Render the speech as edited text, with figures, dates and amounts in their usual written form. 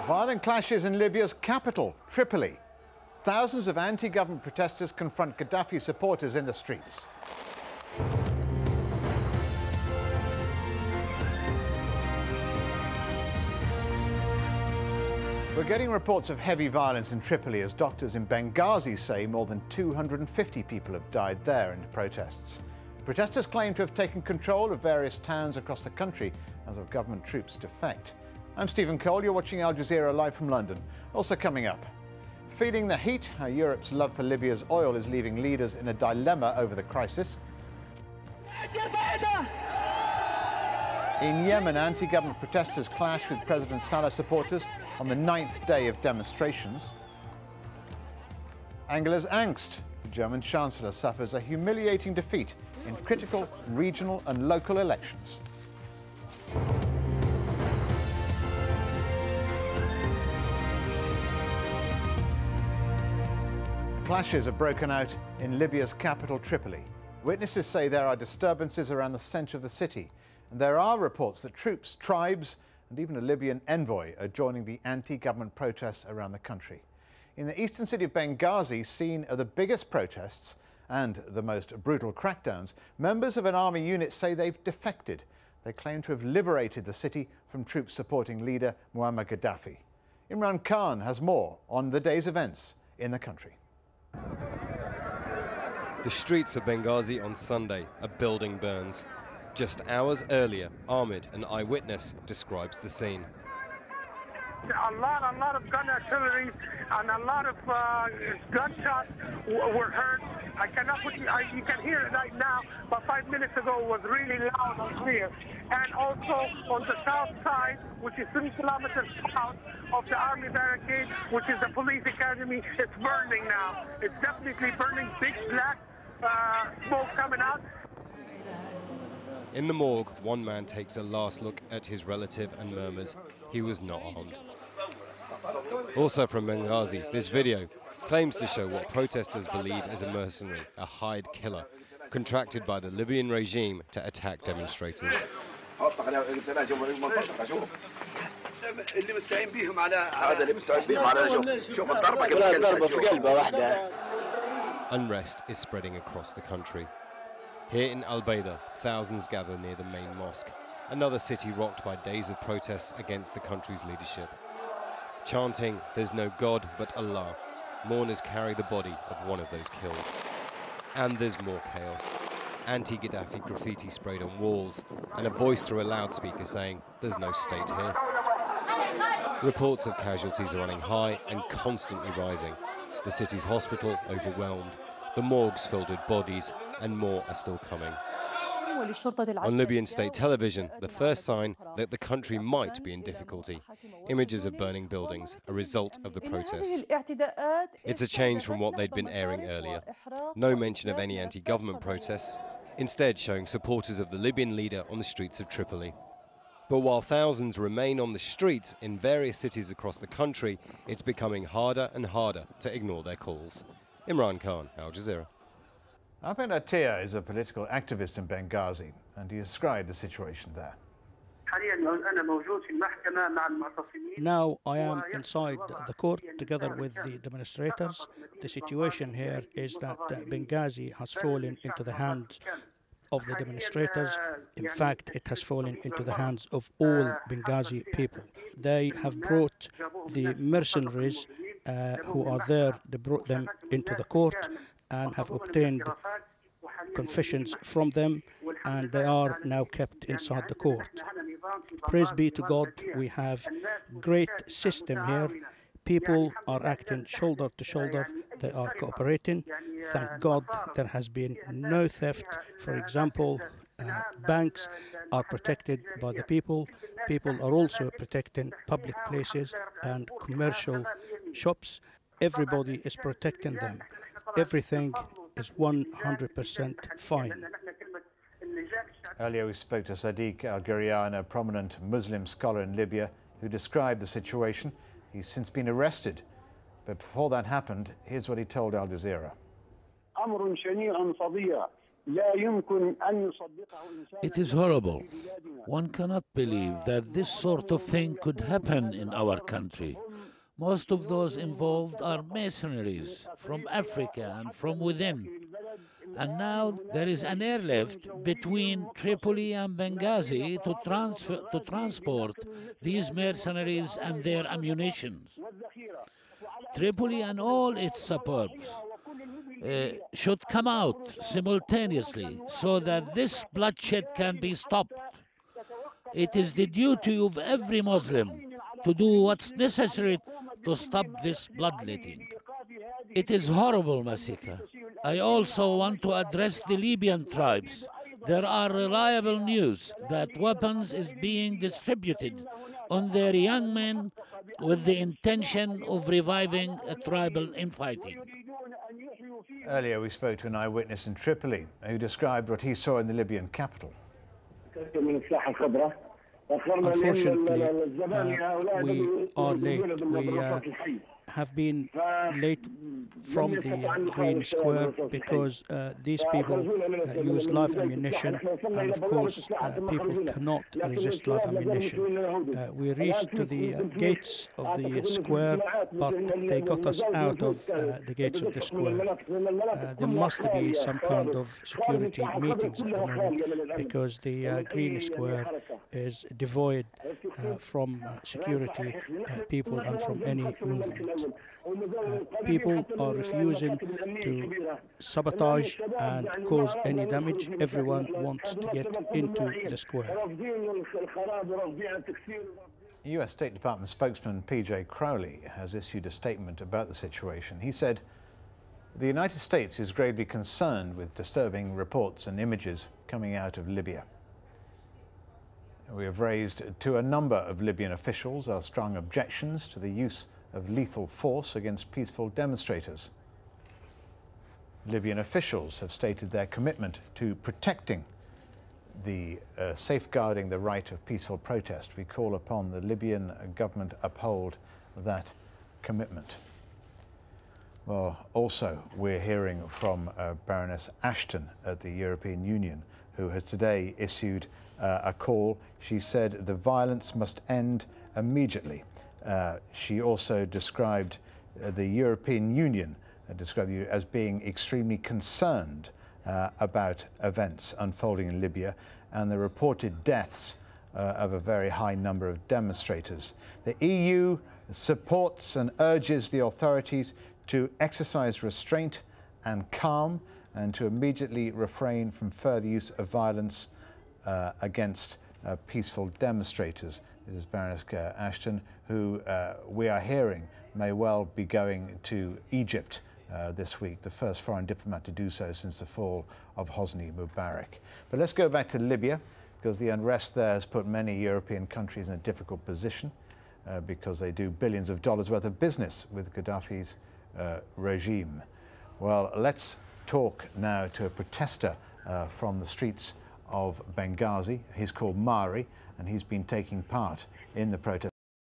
Violent clashes in Libya's capital, Tripoli. Thousands of anti-government protesters confront Gaddafi supporters in the streets. We're getting reports of heavy violence in Tripoli as doctors in Benghazi say more than 250 people have died there in protests. Protesters claim to have taken control of various towns across the country as of government troops defect. I'm Stephen Cole, you're watching Al Jazeera live from London. Also coming up, feeling the heat, how Europe's love for Libya's oil is leaving leaders in a dilemma over the crisis. In Yemen, anti-government protesters clash with President Saleh supporters on the 9th day of demonstrations. Angela's angst. The German Chancellor suffers a humiliating defeat in critical regional and local elections. Clashes have broken out in Libya's capital, Tripoli. Witnesses say there are disturbances around the centre of the city, and there are reports that troops, tribes, and even a Libyan envoy are joining the anti-government protests around the country. In the eastern city of Benghazi, scene of the biggest protests and the most brutal crackdowns, members of an army unit say they've defected. They claim to have liberated the city from troops supporting leader Muammar Gaddafi. Imran Khan has more on the day's events in the country. The streets of Benghazi on Sunday, a building burns. Just hours earlier, Ahmed, an eyewitness, describes the scene. A lot of gun artillery and a lot of gunshots were heard. I cannot put you can hear it right now, but 5 minutes ago it was really loud and clear. And also on the south side, which is 3 kilometers south of the army barricade, which is the police academy, it's burning now. It's definitely burning, big black smoke coming out. In the morgue, one man takes a last look at his relative and murmurs he was not armed. Also from Benghazi, this video claims to show what protesters believe is a mercenary, a hired killer, contracted by the Libyan regime to attack demonstrators. Unrest is spreading across the country. Here in Al-Bayda, thousands gather near the main mosque, another city rocked by days of protests against the country's leadership. Chanting, "There's no God but Allah," mourners carry the body of one of those killed. And there's more chaos. Anti-Gaddafi graffiti sprayed on walls, and a voice through a loudspeaker saying, "There's no state here." Reports of casualties are running high and constantly rising. The city's hospital overwhelmed, the morgues filled with bodies, and more are still coming. On Libyan state television, the first sign that the country might be in difficulty. Images of burning buildings, a result of the protests. It's a change from what they'd been airing earlier. No mention of any anti-government protests, instead showing supporters of the Libyan leader on the streets of Tripoli. But while thousands remain on the streets in various cities across the country, it's becoming harder and harder to ignore their calls. Imran Khan, Al Jazeera. Ahmed Attia is a political activist in Benghazi, and he described the situation there. Now I am inside the court together with the demonstrators. The situation here is that Benghazi has fallen into the hands of the demonstrators. In fact, it has fallen into the hands of all Benghazi people. They have brought the mercenaries who are there, they brought them into the court and have obtained confessions from them, and they are now kept inside the court. Praise be to God, we have great system here. People are acting shoulder to shoulder, they are cooperating. Thank God there has been no theft. For example, banks are protected by the people. People are also protecting public places and commercial shops. Everybody is protecting them. Everything is 100% fine. Earlier we spoke to Sadiq Al-Gharian, a prominent Muslim scholar in Libya, who described the situation. He's since been arrested. But before that happened, here's what he told Al Jazeera. It is horrible. One cannot believe that this sort of thing could happen in our country. Most of those involved are mercenaries from Africa and from within. And now there is an airlift between Tripoli and Benghazi to transport these mercenaries and their ammunition. Tripoli and all its suburbs should come out simultaneously so that this bloodshed can be stopped. It is the duty of every Muslim to do what's necessary to stop this bloodletting. It is horrible massacre. I also want to address the Libyan tribes. There are reliable news that weapons is being distributed on their young men with the intention of reviving a tribal infighting. Earlier we spoke to an eyewitness in Tripoli who described what he saw in the Libyan capital. Unfortunately, we are late. We have been late from the Green Square because these people use live ammunition, and of course people cannot resist live ammunition. We reached to the gates of the square, but they got us out of the gates of the square. There must be some kind of security meetings at the moment because the Green Square is devoid from security people and from any movement. People are refusing to sabotage and cause any damage. Everyone wants to get into the square. US State Department spokesman P.J. Crowley has issued a statement about the situation. He said, "The United States is gravely concerned with disturbing reports and images coming out of Libya. We have raised to a number of Libyan officials our strong objections to the use of lethal force against peaceful demonstrators. Libyan officials have stated their commitment to protecting safeguarding the right of peaceful protest. We call upon the Libyan government uphold that commitment." Well, also we're hearing from Baroness Ashton at the European Union, who has today issued a call. She said the violence must end immediately. She also described the European Union as being extremely concerned about events unfolding in Libya and the reported deaths of a very high number of demonstrators. The EU supports and urges the authorities to exercise restraint and calm and to immediately refrain from further use of violence against peaceful demonstrators. This is Baroness Ashton, who we are hearing may well be going to Egypt this week, the first foreign diplomat to do so since the fall of Hosni Mubarak. But let's go back to Libya, because the unrest there has put many European countries in a difficult position because they do billions of dollars worth of business with Gaddafi's regime. Well, let's talk now to a protester from the streets of Benghazi. He's called Mari, and he's been taking part in the protest.